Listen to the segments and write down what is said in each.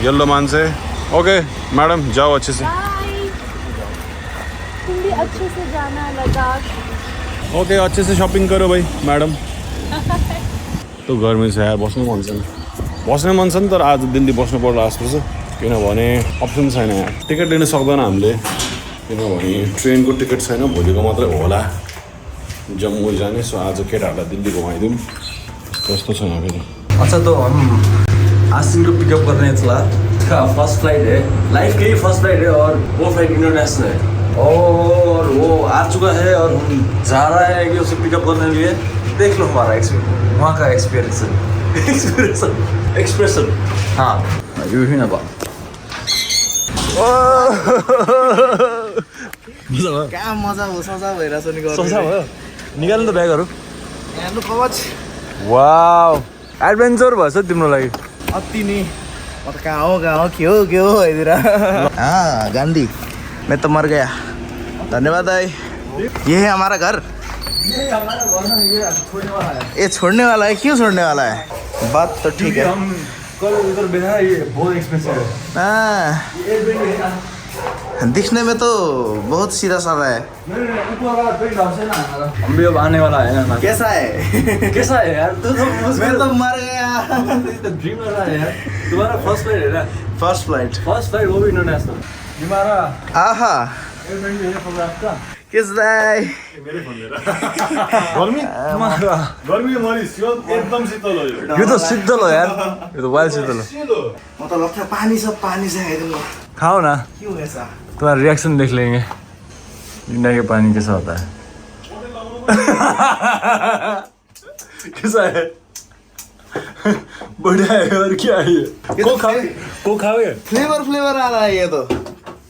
Yellow मान्छे okay madam जाओ अच्छे से तुम भी अच्छे से जाना लद्दाख ओके अच्छे से शॉपिंग करो भाई मैडम तो गर्मी छ यार बस्नु मन छ नि तर आज दिल्ली बस्नु पर्ला जस्तो छ किनभने अप्सन छैन यार टिकट लिन सक्दैन हामीले किनभने ट्रेनको टिकट छैन भोलिको मात्रै होला जम्मू जाने सो आज केटाहरूलाई दिल्ली घुमाइदिउँ त्यस्तो छ यहाँ फेरि अच्छा तो हम आसिन को पिकअप करने चला फर्स्ट फ्लाइट है लाइफ की फर्स्ट फ्लाइट है और वो फ्लाइट इंटरनेशनल है और वो आ चुका है और हम जा रहा है कि उसे पिकअप करने के लिए देख लो हमारा वहाँ का एक्सप्रेशन हाँ यू ही ना बात क्या मजा हो सजा भइरहेछ नि सोचा भयो निकाल्नु त ब्यागहरू हेर्नु कवच वाउ एडभेन्चर भएछ तिम्रो लागि अति नि म त कहाँ हो के हो इधर हाँ गांधी मैं तो मर गया धन्यवाद भाई ये है हमारा घर ये छोड़ने वाला है क्यों छोड़ने वाला है बात तो ठीक है कल उधर बैठा ये बहुत एक्सपेंसिव है हाँ दिखने में तो बहुत सीधा साधा है हम भी अब आने वाला है ना कैसा है यार तू तो मैं तो मर गया ड्रीम वाला है यार तुम्हारा फर्स्ट फ्लाइट है ना फर्स्ट फ्लाइट वो भी इंटरनेशनल हमारा आहा किस दाई मेरै फोन लिएर गर्मी मरिस यो एकदम शीतल हो यो त शीतल हो यार यो त वाइल्ड शीतल हो म त लक्ष्य पानी छ खाइदिनु खाओ ना क्यों ऐसा तुम्हारा रिएक्शन देख लेंगे इंडिया के पानी कैसा होता है कैसा है बढ़िया है और क्या है ये को खाओगे फ्लेवर आ रहा है ये तो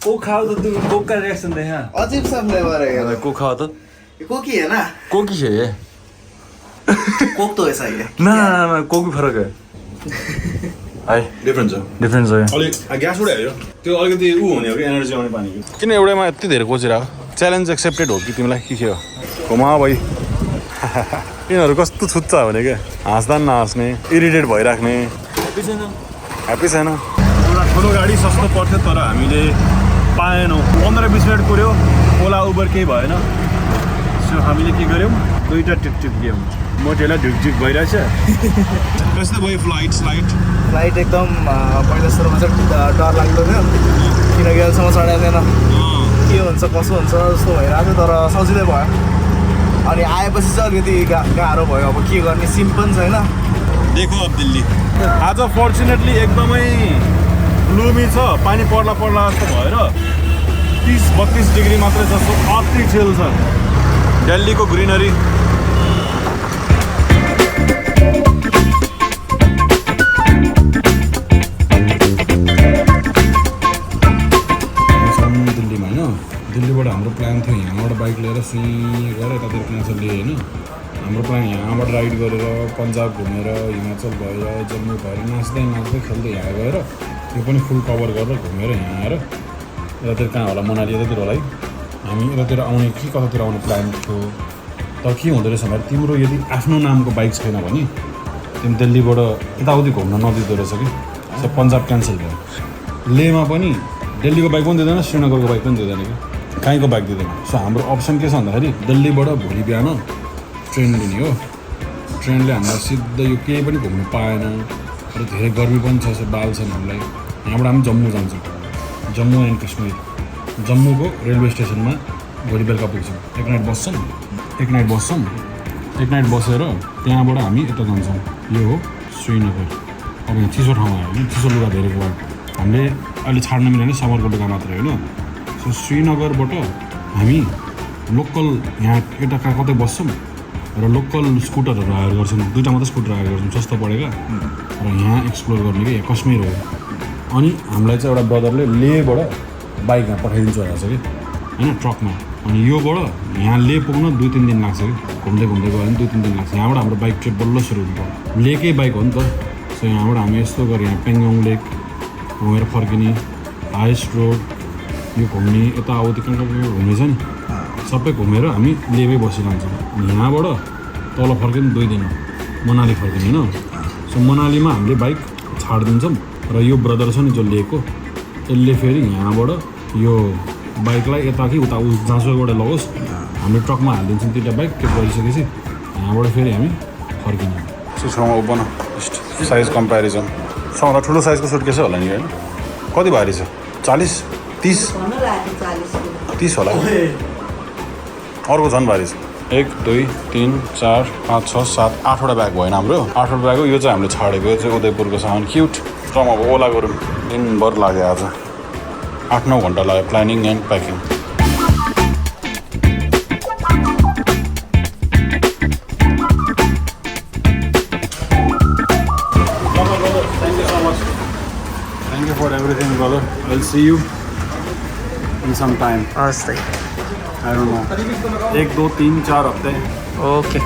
को खाओ तो तुम कोक का रिएक्शन दे हाँ अजीब सा फ्लेवर है ये को खाओ तो ये कोकी है ना कोकी है ये कोक तो ऐसा ही है ना कोक भी फरक है है डिफरेन्स डिफरेन्स है अलि ग्यास उडायो त्यो अलिकति उ हुने हो कि एनर्जी आउने पानी किन एउटैमा यति धेरै खोजिरहेको च्यालेन्ज एक्सेप्टेड हो कि तिमीलाई के हो घुमा भाइ यिनीहरू कस्तो छुच्चा भने क्या हाँस्दा नहाँस्ने इरिटेट भइराख्ने ह्याप्पी छैन एउटा ठुलो गाडी सस्तो पर्थ्यो तर हामीले पाएनौँ 15-20 मिनट कुर्यो ओला उबर केही भएन सो हामीले के गर्यौँ दुईवटा टिकटिक दियौँ मोटेलाई ढुकढुक भइरहेछ कस्तो भयो फ्लाइट एकदम पहिला सुरुमा चाहिँ डर लाग्दो थियो किनकि अहिलेसम्म चढाइँदैन के हुन्छ कसो हुन्छ जस्तो भइरहेको थियो तर सजिलै भयो अनि आएपछि चाहिँ अलिकति गाह्रो भयो अब के गर्ने सिम्पल छैन देखो अब दिल्ली आज फर्चुनेटली एकदमै ग्लुमी छ पानी पर्ला जस्तो भएर 30-32 डिग्री मात्रै जस्तो अति चिल छ दिल्लीको ग्रिनरी दिल्लीमा होइन दिल्लीबाट हाम्रो प्लान थियो यहाँबाट बाइक लिएर सुई गएर यतातिर क्यान्सल लिए होइन हाम्रो प्लान यहाँबाट राइड गरेर पन्जाब घुमेर हिमाचल भएर जम्मू भएर नाच्दै खेल्दै यहाँ गएर त्यो पनि फुल कभर गरेर घुमेर यहाँ आएर यतातिर कहाँ होला मनाली यतातिर होला है हामी यतातिर आउने कि कतातिर आउने प्लान थियो तर के हुँदो रहेछ भने तिम्रो यदि आफ्नो नामको बाइक छैन भने तिमी दिल्लीबाट यताउति घुम्न नदिँदो रहेछ कि सब पन्जाब क्यान्सल भयो लेहमा पनि दिल्लीको बाइक पनि दिँदैन श्रीनगरको बाइक पनि दिँदैन कि कहीँको बाइक दिँदैन सो हाम्रो अप्सन के छ भन्दाखेरि दिल्लीबाट भोलि बिहान ट्रेन लिने हो ट्रेनले हामीलाई सिधै यो केही पनि घुम्नु पाएन र धेरै गर्मी पनि छ बाल छैन हामीलाई यहाँबाट हामी जम्मू जान्छौँ जम्मू एन्ड कश्मीर जम्मूको रेलवे स्टेसनमा भोलि बेलुका पुग्छौँ एक नाइट बसेर त्यहाँबाट हामी यता जान्छौँ यो हो श्रीनगर अब यहाँ चिसो ठाउँमा आयो होइन चिसो लुगा धेरैको भयो हामीले अहिले छाड्न मिलेन समरको लुगा मात्रै होइन सो श्रीनगरबाट हामी लोकल यहाँ एउटा कतै बस्छौँ र लोकल स्कुटरहरू हायर गर्छौँ दुईवटा मात्रै स्कुटर हायर गर्छौँ सस्तो परेका र यहाँ एक्सप्लोर गर्ने कि यहाँ कश्मीर हो अनि हामीलाई चाहिँ एउटा ब्रदरले लेहबाट बाइक यहाँ पठाइदिन्छु भनेको छ कि होइन ट्रकमा अनि योबाट यहाँ लेह पुग्न 2-3 दिन लाग्छ कि घुम्दै गयो भने 2-3 दिन लाग्छ यहाँबाट हाम्रो बाइक ट्रिप बल्ल सुरु हुन्छ लेहकै बाइक हो नि त सो यहाँबाट हामी यस्तो गरेर यहाँ पेङ्गोङ लेक घुमेर फर्किने हाइस्ट रोड यो घुम्ने यताउति कहाँ घुम्ने छ नि सबै घुमेर हामी लेहमै बसिरहन्छौँ यहाँबाट तल फर्किने 2 दिन मनाली फर्किने होइन सो मनालीमा हामीले बाइक छाडिदिन्छौँ र यो ब्रदर छ नि जो लिएको यसले फेरि यहाँबाट यो बाइकलाई यता कि उता जहाँसुकैबाट लगोस् हामीले ट्रकमा हालिदिन्छौँ तिनवटा बाइक त्यो गरिसकेपछि यहाँबाट फेरि हामी फर्किने ठाउँमा ओपन साइज कम्पेरिजन सबभन्दा ठुलो साइजको सुटकेसै होला नि होइन कति भारी छ 40 30 30 होला अर्को झन् भारी छ 1 2 3 4 5 6 7 8वटा ब्याग भएन हाम्रो 8वटा ब्याग हो यो चाहिँ हामीले छाडेको यो चाहिँ उदयपुरको सामान क्युट ट्रम अब ओला गरौँ दिनभर लाग्यो आज 8-9 घन्टा लाग्यो planning and packing for everything, brother. I'll see you in some time. Stay. I don't know. 1, 2, 3, 4 हफ्ते. Okay.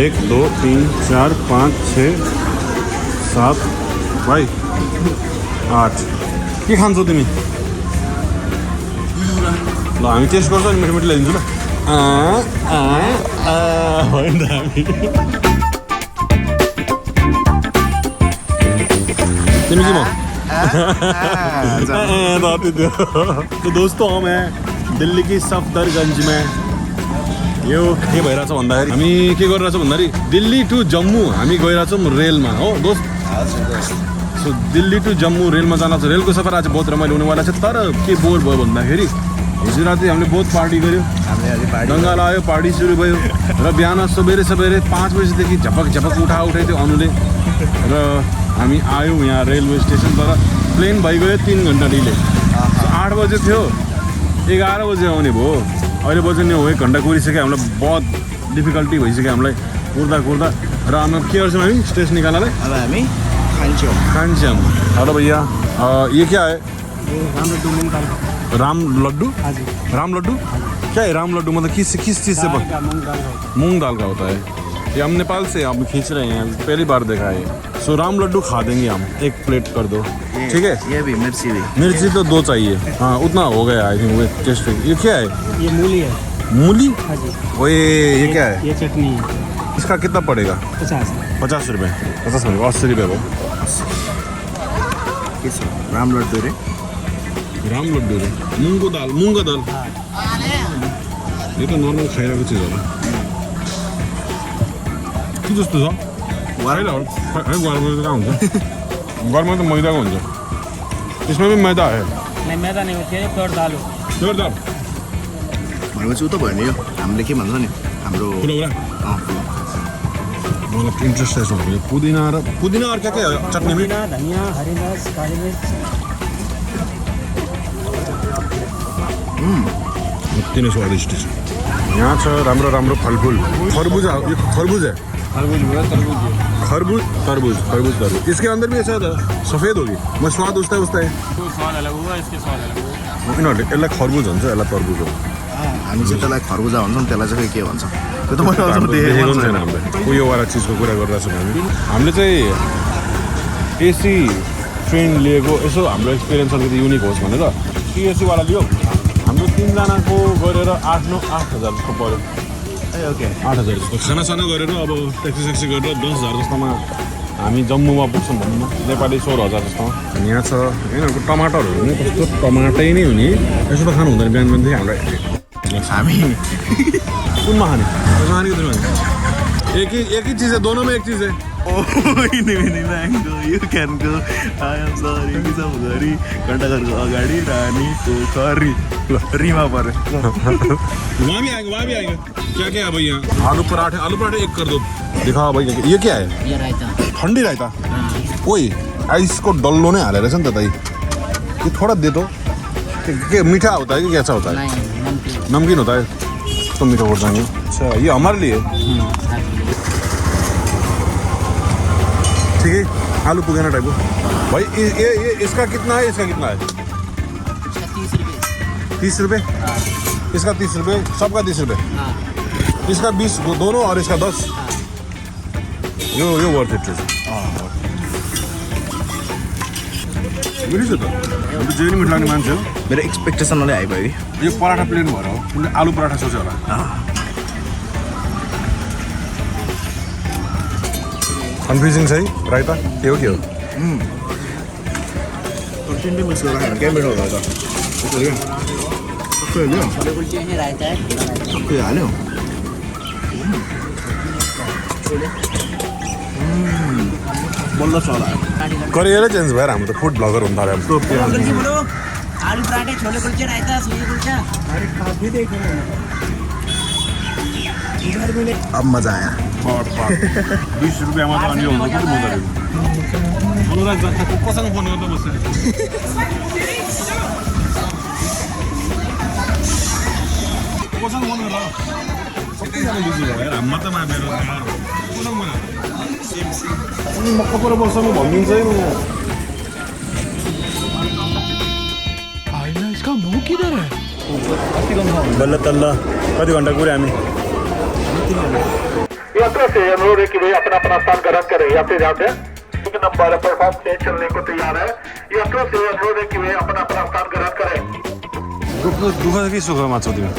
एक, 2, 3, 4, 5, 6, 7 भाइ 8 के खान्छौ तिमी ल हामी टेस्ट गर्छौँ नि मिठो मिठो ल्याइदिन्छु ल होइन त हामी तिमी के तो दोस्तों मैं दिल्ली की सफदरगंज में यो के भइरहेछ भन्दाखेरि हामी के गरिरहेछ भन्दाखेरि दिल्ली टु जम्मू हामी गइरहेछौँ रेलमा हो दोस्त सो दिल्ली टु जम्मू रेलमा जान छ रेलको सफर आज बहुत रमाइलो हुनेवाला छ तर के बोर भयो भन्दाखेरि हिजो राति हामीले बहुत पार्टी गऱ्यो दङ्गाल आयो पार्टी सुरु भयो र बिहान सबेरे 5 बजीदेखि झपक उठाइ थियो अनुले र हामी आयौँ यहाँ रेलवे स्टेसन तर प्लेन भइगयो 3 घन्टा डिले 8 बजे थियो 11 बजे आउने भयो अहिले बज्ने हो 1 घन्टा कुरिसक्यो हामीलाई बहुत डिफिकल्टी भइसक्यो हामीलाई कुर्दा र हामी के गर्छौँ हामी स्टेसन निकाल्नलाई अब हामी खान्छौँ हेलो भैया ये क्या है राम लड्डू क्या है राम लड्डू मतलब किस चीज़ से मूंग दाल का होता है ये हम नेपाल से हम खींच रहे हैं पहली बार देखा है सो राम लड्डू खा देंगे हम 1 प्लेट कर दो ठीक है ये भी मिर्ची तो 2 चाहिए हाँ उतना हो गया आई थिंक वो टेस्ट ये क्या है ये मूली है मूली हाँ जी ओए ये क्या है ये चटनी है इसका कितना पड़ेगा 50 रुपये 80 रुपये वो राम लड्डू रे मूंग दाल ये तो नर्मल खाइरहेको चिज होला के जस्तो छ घरमा कहाँ हुन्छ घरमा त मैदाको हुन्छ इसमें भी मैदा है नहीं मैदा नहीं होती है प्योर दाल हो प्योर दाल भनेपछि उ त भयो नि यो हामीले के भन्छ नि हाम्रो मलाई इन्ट्रेस्ट छ पुदिना और क्या क्या चटनी में धनिया हरी मिर्च काली मिर्च अति नै स्वादिष्ट छ यहाँ छ राम्रो फलफुल खरबूज है तरबूज इसके अंदर भी ऐसा था सफेद होगी मैं स्वाद उस्ता है स्वाद अलग हुआ इसके स्वाद अलग हुआ यिनीहरूले यसलाई खरबुज भन्छ यसलाई तरबुज हो हामी चाहिँ त्यसलाई खरबुजा भन्छौँ त्यसलाई चाहिँ के भन्छ त्यो त मैले देखेको छैन हामीले उयोवाला चिजको कुरा गरिरहेछौँ हामीले चाहिँ एसी ट्रेन लिएको यसो हाम्रो एक्सपिरियन्स अलिकति युनिक होस् भनेर एसीवाला लियो हाम्रो 3 जनाको गरेर 8,000 जस्तो पऱ्यो ओके 8,000 जस्तो खानासाना गरेर अब ट्याक्सी गरेर 10,000 जस्तोमा हामी जम्मूमा पुग्छौँ भनौँ न नेपाली 16,000 जस्तोमा यहाँ छ यिनीहरूको टमाटरहरू नि कस्तो टमाटै नै हुने यसो त खानु हुँदैन बिहानदेखि हामीलाई हामी कुनमा खाने एक ही चीज़ है दोनों में एक चीज़ है you can go I am sorry कि सब घरि घन्टाघरको अगाडि रानीको खरीमा पऱ्यो वहाँ भी आएंगे क्या है भाई यहाँ आलू पराठे एक कर दो दिखाओ भाई ये क्या है ये रायता ठंडी रायता ओए इसको डल्लो नहीं हालेर रहेछ नि त दाइ ये थोड़ा दे दो के मीठा होता है कि कैसा होता है नमकीन होता है तो मीठा हो जाएंगे अच्छा ये हमारे लिए ठीक है आलू पुगेना टाइप भाई ये इसका कितना है 30 रुपये इसका 30 रुपये सबका 30 रुपये इसका 20 दोनों और इसका 10 यो वर्थ इट मिठो छ त म त जे नि मिठो लाग्ने मान्छे हो मेरो एक्सपेक्टेसन अलि हाई भयो कि यो पराठा प्लेन भएर हो उनले आलु पराठा सोच्यो होला कन्फ्युजिङ छ है राइता के हो तिनटै मिक्स गरेर खानु क्या मिठो होला त सबै हाल्यो बल्ल चला करियर चेन्ज भएर हाम्रो त फुड ब्लगर हुन थाल्यो आलू पराठे छोले कुलचे रायता सूजी कुलचा अब मजा आया 20 रुपियाँमा त अनि हुन्छ कति मजा आयो अनुराग जत्ताको कोसँग फोन गर्दा बस्छ कोसँग फोन गर्दा सबैजना बिजी भयो यार हाम्रो त मेरो कोसँग फोन म कपडा बस्नु भनिदिन्छ है बल्ल तल्ल कति घन्टा कुरे हामी यात्रा से अनुरोध है कि वे अपना अपना स्थान ग्रहण करें यात्री जाते हैं नंबर प्लेटफॉर्म से चलने को तैयार है यात्रा से अनुरोध है कि वे अपना अपना स्थान ग्रहण करें दुःख कि सुखमा छौ तिमी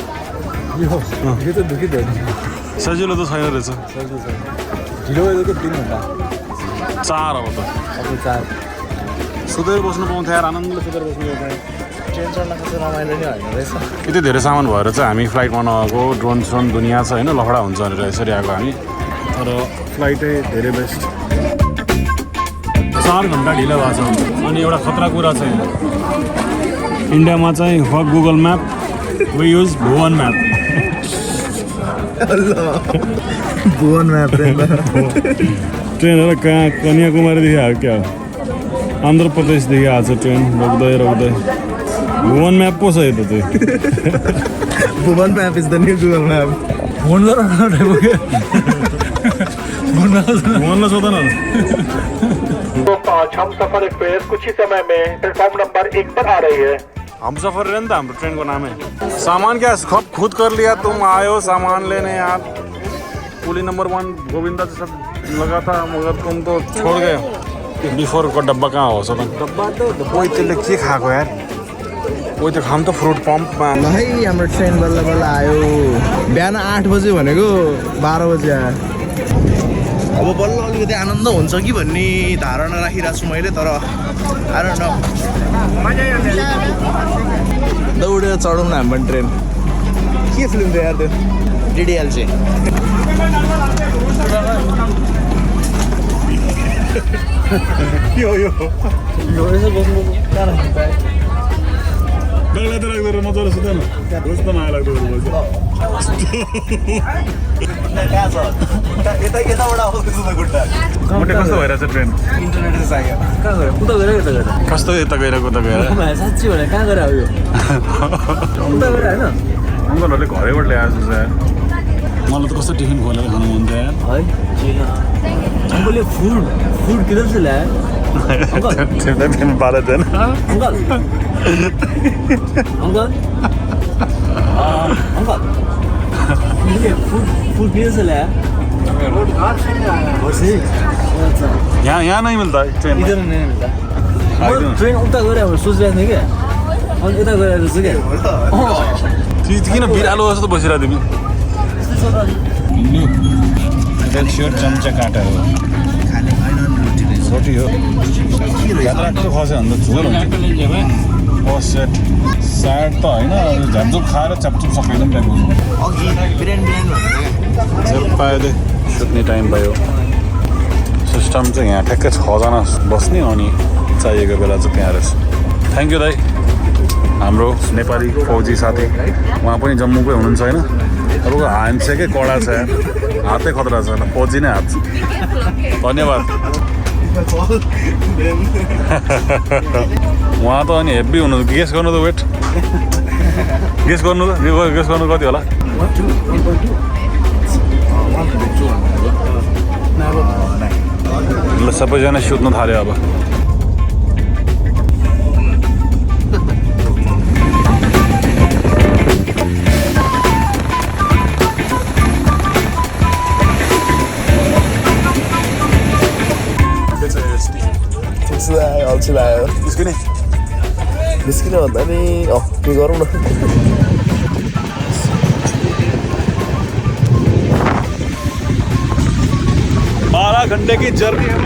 यो त दुखिँदैन सजिलो त छैन रहेछ ढिलो भएको 3 घन्टा 4 अब त अब 4 सुतेर बस्नु पाउँथ्यो यार आनन्दले सुतेर बस्नु पाउँथ्यो ट्रेन चढ्न कसै रमाइलो नै होइन रहेछ यति धेरै सामान भएर चाहिँ हामी फ्लाइटमा नगएको ड्रोन स्रोन दुनियाँ छ होइन लफडा हुन्छ भनेर यसरी आएको हामी तर फ्लाइटै धेरै बेस्ट 4 घन्टा ढिलो भएको छ अनि एउटा खतरा कुरा चाहिँ इन्डियामा चाहिँ फक Google map we use Bhuvan map Bhuvan map ट्रेनहरू कहाँ कन्याकुमारीदेखि आयो क्या आन्ध्र प्रदेशदेखि आएको छ ट्रेन रोक्दै भुवन म्याप पो छ यो त चाहिँ Bhuwan map is the new Google map phone गर भुवनलाई सोध न तो 5 हम सफर एक्सप्रेस कुछ ही समय में प्लेटफॉर्म नंबर 1 पर आ रही है हम सफर रहे ना हम ट्रेन को नाम है सामान क्या खुद कर लिया तुम आए हो सामान लेने यार पुली नंबर 1 गोविंदा से सब लगा था मगर तुम तो छोड़ गए बिफोर को डब्बा कहाँ हो सर डब्बा तो कोही त्यसले के खाएको यार कोही त खाम त फ्रुट पम्पमा ल है हाम्रो ट्रेन बल्ल बल्ल आयो बिहान 8 बजे भनेको 12 बजे आयो अब बल्ल अलिकति आनन्द हुन्छ कि भन्ने धारणा राखिरहेको छु मैले तर आएर न दौडेर चढौँ न हाम्रो ट्रेन के फिल्म थियो यार त्यो डिडिएल चाहिँ यो यसो बस्नु कारण बेला त राख्दैन मजाले सुत्दैन रोज त माया लाग्दो यताबाट आउँदैछ त खुट्टा मोटे कस्तो भइरहेछ ट्रेन इन्टरनेट चाहिँ चाहियो कहाँ गयो उता गएर यता गएर कस्तो यता गएर उता गएर साँच्ची भने कहाँ गएर आयो उता गएर होइन अङ्कलहरूले घरैबाट ल्याएको छ यार मलाई त कस्तो टिफिन खोलेर खानु मन थियो यार है अङ्कलले फुड किधर से ल्यायो तिमीलाई दिन पाले थिएन अंकल अंकल अंकल ये फूड किधर से लाया यहाँ नहीं मिलता ट्रेन इधर नहीं मिलता ट्रेन उता गएर सोच रहे थे क्या अनि यता गएर रहेछ क्या किन बिरालो जस्तो बसिरहेको तिमी रेड चम्चा काटेर हो रोटी हो घाँट्रो खस्यो भने त झोल हुन्छ सेट साड त होइन झ्यापझुप खाएर च्यापचुप सकिँदैन त्यहाँ अघि बिरान झेल पायो दे सुत्ने टाइम भयो सिस्टम चाहिँ यहाँ ठ्याक्कै 6 जना बस्ने अनि चाहिएको बेला चाहिँ त्यहाँ रहेछ थ्याङ्क यू दाइ हाम्रो नेपाली फौजी साथी उहाँ पनि जम्मूकै हुनुहुन्छ होइन तपाईँको ह्यान्डसेकै कडा छ हातै खतरा छ फौजी नै हात धन्यवाद उहाँ त अनि हेभी हुनु गेस गर्नु त वेट गेस गर्नु कति होला ल सबैजना सुत्नु थाल्यो अब अल्छी लाग्यो निस्किने निस्किने भन्दा नि के गरौँ न 12 घंटे की जर्नी है।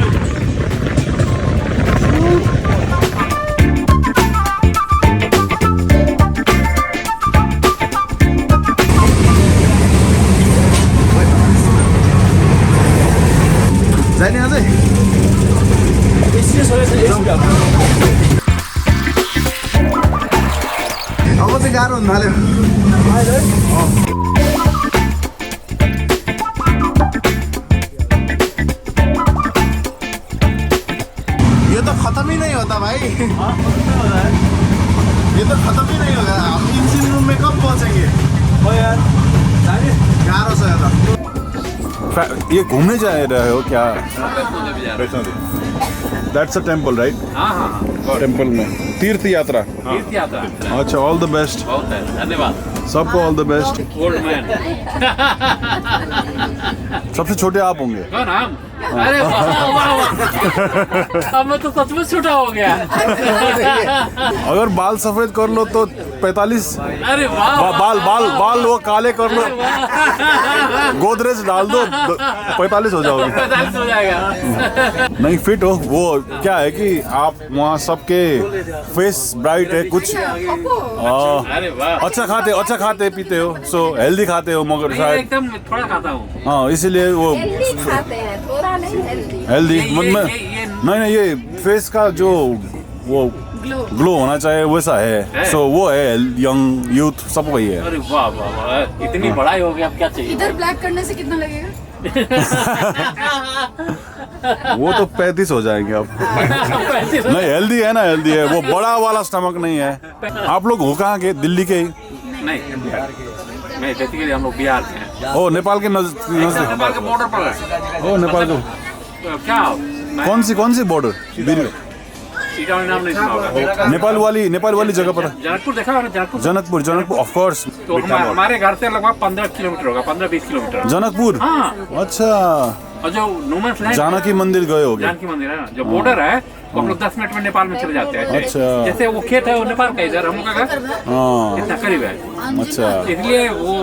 जाने अझै अब चाहिँ गाह्रो हुन थाल्यो ये तो खत्म ही नहीं होता भाई ये तो खत्म ही नहीं होगा हम इंजिन रूम में कब पहुंचेंगे गाह्रो छ यो त ये घूमने जा रहे हो क्या? That's a temple, right? हाँ टेम्पल में तीर्थ यात्रा। अच्छा, ऑल द बेस्ट। धन्यवाद सबको ऑल द बेस्ट। ओल्ड मैन सबसे छोटे आप होंगे। कौन हम? अरे वाह वाह अब मैं तो सचमुच छोटा हो गया। अगर बाल सफेद कर लो तो 45। अरे वाह बाल बाल बाल वो काले कर लो, गोदरेज डाल दो 45 हो जाओगे। 45 हो जाएगा। नहीं फिट हो। वो क्या है कि आप वहाँ सबके फेस ब्राइट है कुछ। अरे वाह अच्छा खाते पीते हो, सो हेल्दी खाते हो मगर मैं शायद। एकदम थोड़ा खाता हूँ। हाँ इसीलिए वो खाते हैं थोड़ा नहीं हेल्दी हेल्दी ये- मतलब ये- नहीं ये फेस का जो वो ग्लो होना चाहिए वैसा है। सो वो है यंग यूथ सब वही है। अरे वाह वाह वाह इतनी बड़ाई हो गई अब क्या चाहिए? इधर ब्लैक करने से कितना लगेगा वो तो 35 हो जाएंगे अब। नहीं हेल्दी है ना, हेल्दी है। वो बड़ा वाला स्टमक नहीं है। आप लोग हो कहाँ के? दिल्ली के ही? नहीं मैं बेसिकली हम लोग बिहार के हैं। ओ नेपाल के नजदीक। नेपाल के बॉर्डर पर है। ओ नेपाल को क्या कौन सी बॉर्डर? सीटा नाम नहीं सुना होगा। नेपाल वाली जगह पर है। जनकपुर देखा होगा? Janakpur of course. तो हमारे घर से लगभग 15 किलोमीटर होगा, 15-20 किलोमीटर। जनकपुर। हाँ अच्छा, और जो नोमैंस लैंड जानकी मंदिर गए होगे? जानकी मंदिर है ना, जो बॉर्डर है वो हम लोग 10 मिनट में नेपाल में चले जाते हैं। अच्छा। जैसे वो खेत है वो नेपाल का, इधर हम लोग का घर हाँ इतना करीब है। अच्छा, इसलिए वो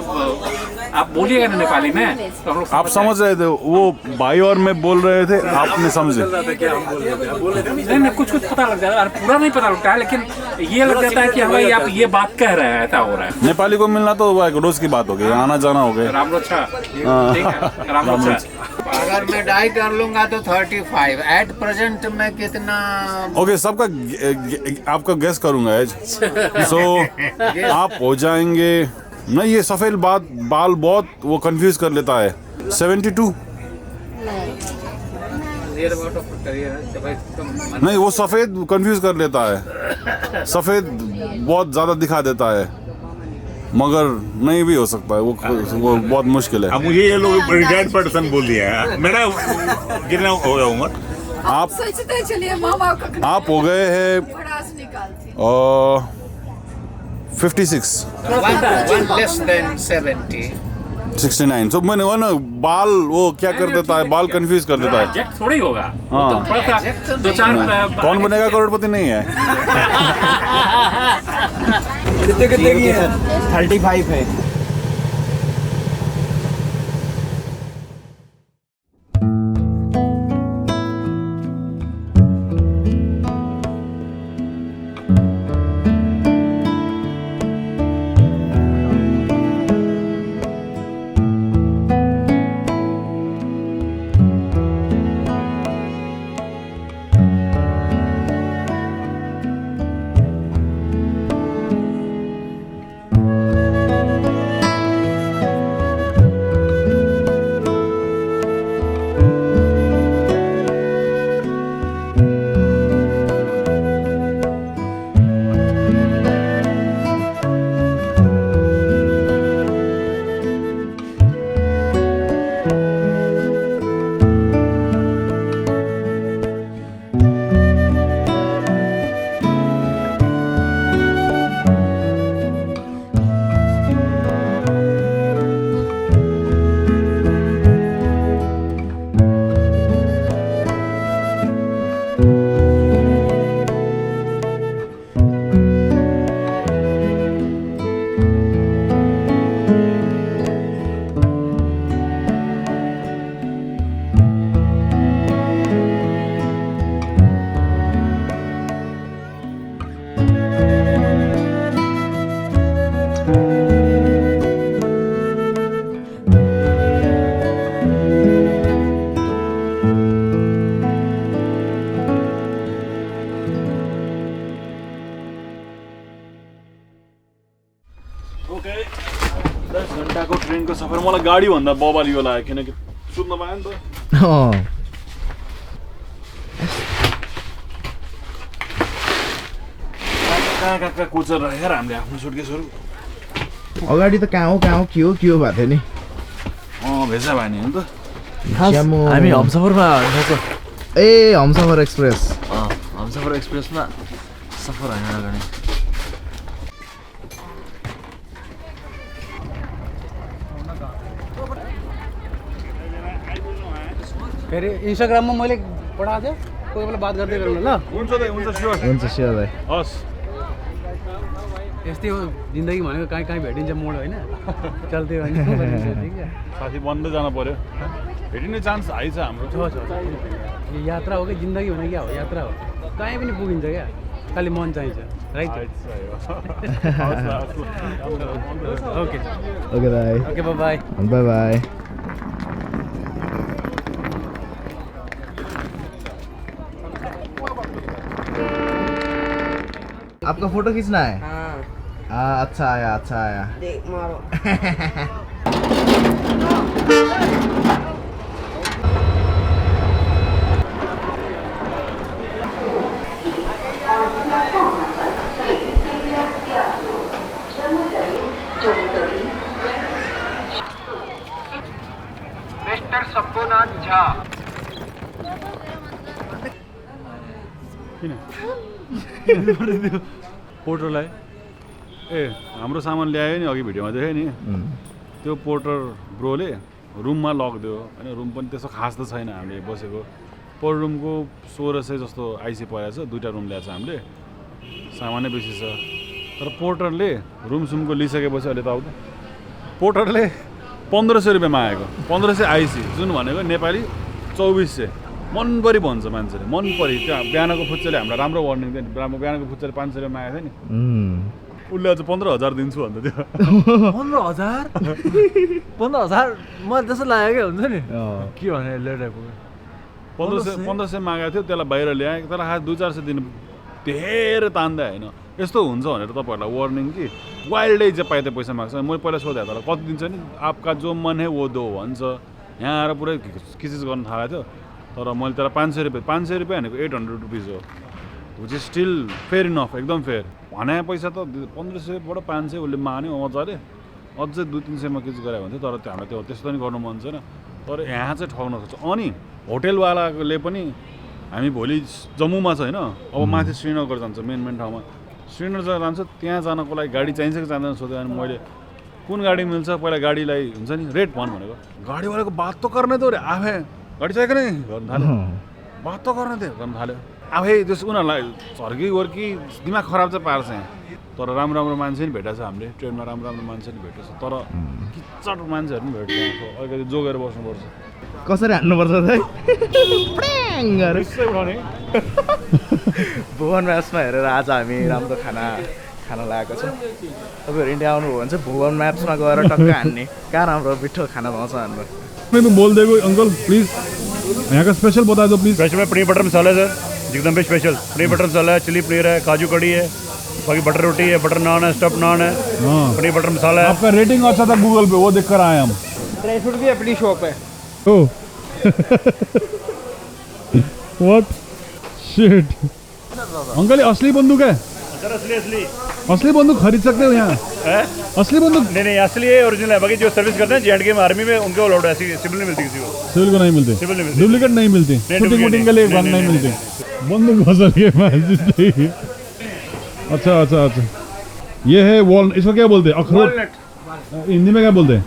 आप बोलिएगा ना नेपाली में तो हम लोग आप समझ रहे थे? वो भाई और मैं बोल रहे थे, आपने समझे? नहीं कुछ पता लग जाता है, पूरा नहीं पता लगता है लेकिन ये लग जाता है कि भाई आप ये बात कह रहे हैं, ऐसा हो रहा है। नेपाली को मिलना तो एक रोज की बात हो गई, आना जाना हो गया। राम रक्षा। ठीक है, राम रक्षा। अगर मैं डाई कर लूंगा तो 35 एट प्रेजेंट में कितना ओके, सबका आपका गेस करूंगा एज। सो आप हो जाएंगे नहीं, ये सफेद बाल बहुत वो कंफ्यूज कर लेता है। 72 नहीं, वो सफेद कंफ्यूज कर लेता है। सफेद बहुत ज्यादा दिखा देता है मगर नहीं भी हो सकता है, वो बहुत मुश्किल है। अब मुझे ये लोग रिटायर्ड पर्सन बोल दिया है। मेरा कितना हो गया उम्र? आप सोचते चलिए मामा का आप हो गए हैं बड़ा से निकालती 56 one less than 70 69। तो मैंने वो ना बाल वो क्या कर देता है, बाल कंफ्यूज कर देता है। जेट थोड़ी होगा। हाँ। तो थोड़ा सा 2-4 कौन बनेगा करोड़पति नहीं है। कितने की है? 35 है। ओके 10 घण्टाको ट्रेनको सफर मलाई गाडी भन्दा बबालियो लाग्यो किनकि सुत्न पाएँ नि त कहाँ कुचेर राखेर हामीले आफ्नो सुटकेसहरू अगाडि त कहाँ हो के हो भएको थियो नि भेजा भयो नि हो नि त हामी हमसफरमा हिँड्छ ए हमसफर एक्सप्रेस हमसफर एक्सप्रेसमा सफर हिँडेर गर्ने फेरि इन्स्टाग्राममा मैले पठाएको थिएँ कोही बेला बात गर्दै गरौँ न ल हुन्छ स्योर भाइ हस् यस्तै हो जिन्दगी भनेको कहीँ कहीँ भेटिन्छ मोड होइन चल्दै होइन साथी बन्दै जानु पर्यो भेटिने चान्स हाई छ हाम्रो छ यो यात्रा हो कि जिन्दगी भने क्या हो यात्रा हो कहीँ पनि पुगिन्छ क्या खालि मन चाहिन्छ राइट ओके दाइ ओके बाई बाई आपका फोटो खींचना है हाँ अच्छा आया देख मारो मिस्टर सप्पोनाथ झा पोर्टरलाई ए हाम्रो सामान ल्यायो नि अघि भिडियोमा देखेँ नि त्यो पोर्टर ब्रोले रुममा लगिदियो होइन रुम पनि त्यस्तो खास त छैन हामीले बसेको पर रुमको 1600 जस्तो आइसी परेको छ 2टा रुम ल्याएको छ हामीले सामानै बेसी छ तर पोर्टरले रुम सुमको लिइसकेपछि अहिले त आउँदा पोर्टरले 1500 रुपियाँ मागेको 1500 आइसी जुन भनेको नेपाली 2400 मनपरी भन्छ मान्छेले मनपरी त्यहाँ बिहानको फुच्चेले हामीलाई राम्रो वार्निङ दियो नि बिहानको फुच्चेले 500 रुपियाँ मागेको थियो नि उसले अझ 15,000 दिन्छु भन्दा थियो 15,000 15,000 मलाई त्यस्तो लाग्यो क्या हुन्छ नि के भने लेटाइपुग्यो 1500 मागेको थियो त्यसलाई बाहिर ल्याएँ तर खास 200-400 दिनु धेरै तान्दा होइन यस्तो हुन्छ भनेर तपाईँहरूलाई वार्निङ कि वाइल्डै चाहिँ पाइते पैसा माग्छ मैले पहिला सोधेँ तर कति दिन्छ नि आपका जो मन है वो दो भन्छ यहाँ आएर पुरै किसिस गर्न थालेको थियो तर मैले तर 500 रुपियाँ भनेको 800 रुपिज हो which is still fair enough एकदम फेयर भने पैसा त 1500बाट 500 उसले माग्ने मजाले अझै 200-300 मा किस गरायो भने तर हामीलाई त्यो त्यस्तो पनि गर्नु मन छैन तर यहाँ चाहिँ ठग्न सक्छ अनि होटेलवालाले पनि हामी भोलि जम्मूमा छ होइन अब माथि श्रीनगर जान्छ मेन ठाउँमा श्रीनगर जान्छ त्यहाँ जानको लागि गाडी चाहिन्छ कि चाहिँदैन सोधेँ अनि मैले कुन गाडी मिल्छ पहिला गाडीलाई हुन्छ नि रेट भन भनेको गाडीवालाको बात त गर्ने त आफै गाडी चाहिएको नै गर्नु थाल्यो बात त गर्ने थियो गर्नु थाल्यो आफै त्यस उनीहरूलाई झर्की वर्की दिमाग खराब चाहिँ पार्छ यहाँ तर राम्रो मान्छे नि भेटेको छ हामीले ट्रेनमा राम्रो मान्छे नि भेटेको छ तर किच्चट मान्छेहरू पनि भेट्छ अलिकति जोगेर बस्नुपर्छ कसरी हान्नुपर्छ त भुवन म्याप्समा हेरेर आज हामी राम्रो खाना लागेको छ तपाईँहरू इन्डिया आउनुभयो भने चाहिँ भुवन म्याप्समा गएर टक्क हान्ने कहाँ राम्रो मिठो खाना पाउँछ हाम्रो मैं बोल देगा अंकल प्लीज यहाँ का स्पेशल बता दो प्लीज स्पेशल में पनीर बटर मसाला है सर एकदम भी स्पेशल पनीर बटर मसाला है चिली पनीर है काजू कड़ी है बाकी बटर रोटी है बटर नान है स्टफ नान है पनीर बटर मसाला है आपका रेटिंग अच्छा था गूगल पे वो देख कर आए हम ड्राई फ्रूट भी अपनी शॉप है ओह व्हाट शिट अंकल ये असली बंदूक है सर असली असली बंदूक खरीद सकते हो यहाँ असली बंदूक नहीं असली है ओरिजिनल है बाकी जो सर्विस करते हैं जेएंडके में आर्मी में उनको अलाउड है सिविल नहीं मिलती किसी को सिविल को नहीं मिलती डुप्लीकेट नहीं मिलती शूटिंग के लिए गन नहीं मिलती बंदूक फसल के अच्छा ये है वॉल इसको क्या बोलते हैं अखरोट हिंदी में क्या बोलते हैं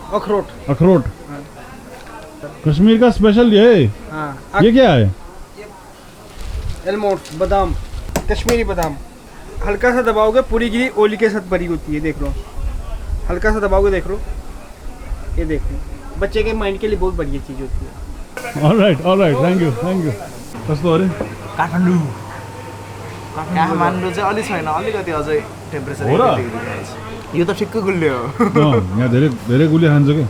अखरोट कश्मीर का स्पेशल ये ये क्या है एलमोट बादाम कश्मीरी बादाम हल्का सा दबाओगे पूरी गिरी ओली के साथ भरी होती है देख लो हल्का सा दबाओगे देख लो ये देख लो बच्चे के माइंड के लिए बहुत बढ़िया चीज़ होती है ऑलराइट थैंक यू कस्तो अरे काठमाडौँ चाहिँ अलि छैन अलिकति अझै टेम्परेचर यो त ठिक्क गुलियो यहाँ धेरै गुलियो खान्छ कि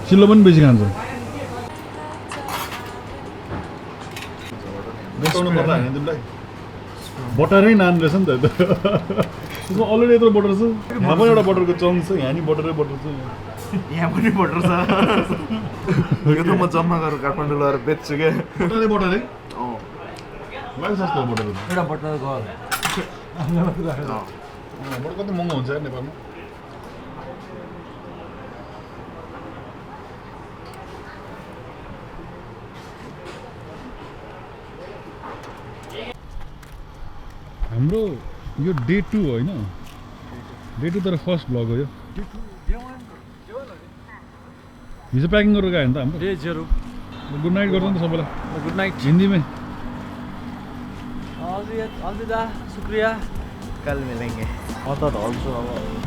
चिल्लो पनि बेसी खान्छ बटरै नान रहेछ नि त त्यसमा अलरेडी यत्रो बटर छ यहाँ पनि एउटा बटरको चङ्क छ यहाँ नि बटरै बटर छ यहाँ पनि बटर छ यो त म जम्मा गरेर काठमाडौँ लगेर बेच्छु क्या बटरै लाग्छ सस्तो बटर एउटा बटर गयो बटर कति महँगो हुन्छ यार नेपालमा हाम्रो यो डे 2 होइन डे 2 तर फर्स्ट ब्लग हो यो हिजो प्याकिङ गरेर गयो नि त हाम्रो डे 0 गुड नाइट गर्छ नि त सबैलाई गुड नाइट हिन्दीमै अलविदा शुक्रिया कल मिलेंगे म त ढल्छु अब